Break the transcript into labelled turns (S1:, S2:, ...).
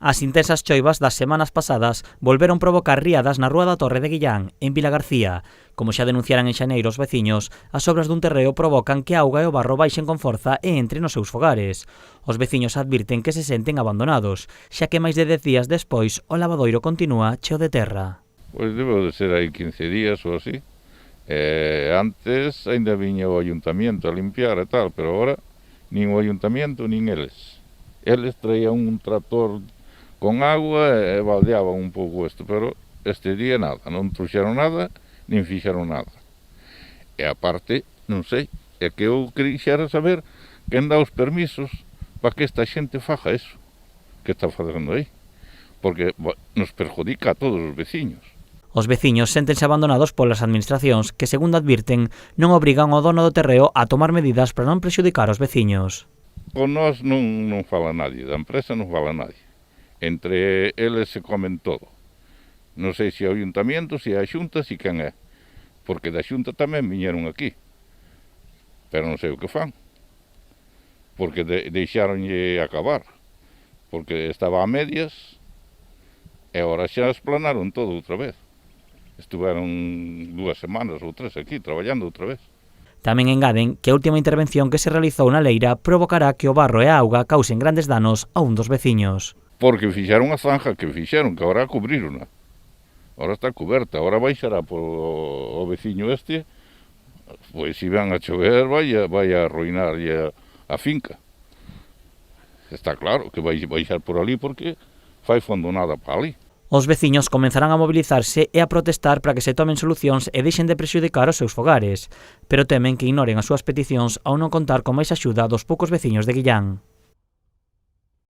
S1: As intensas choivas das semanas pasadas volveron provocar riadas na Rúa da Torre de Guillán, en Vilagarcía. Como xa denunciaran en xaneiro os veciños, as obras dun terreo provocan que a auga e o barro baixen con forza e entren nos seus fogares. Os veciños advirten que se senten abandonados, xa que máis de 10 días despois o lavadoiro continúa cheo de terra.
S2: Pois debe de ser aí 15 días ou así. Antes ainda viña o ayuntamiento a limpiar e tal, pero agora nin o ayuntamiento nin eles. Eles traían un tractor con agua e baldeaban un pouco isto, pero este día nada, non trouxeron nada, nin fixeron nada. E aparte, non sei, é que eu quixera saber quen dá os permisos para que esta xente faja eso que está facendo aí, porque nos perjudica a todos os veciños.
S1: Os veciños séntense abandonados polas administracións que, segundo advirten, non obrigan ao dono do terreo a tomar medidas para non prexudicar os veciños.
S2: Con nós non fala nadie, da empresa non fala nadie. Entre eles se comen todo. Non sei se é o ayuntamiento, se é a xunta, se quen é. Porque da xunta tamén viñeron aquí. Pero non sei o que fan. Porque deixaronlle acabar. Porque estaba a medias e agora xa esplanaron todo outra vez. Estuveron 2 semanas ou 3 aquí, traballando outra vez.
S1: Tamén engaden que a última intervención que se realizou na leira provocará que o barro e a auga causen grandes danos a un dos veciños.
S2: Porque fixeron a zanja que fixeron, que agora cubriron. Agora está coberta, agora baixará por o veciño este, pois se van a chover vai a arruinar a finca. Está claro que vai baixar por ali porque fai fondonada para ali.
S1: Os veciños comenzarán a mobilizarse e a protestar para que se tomen solucións e deixen de prexudicar os seus fogares, pero temen que ignoren as súas peticións ao non contar con máis axuda dos poucos veciños de Guillán.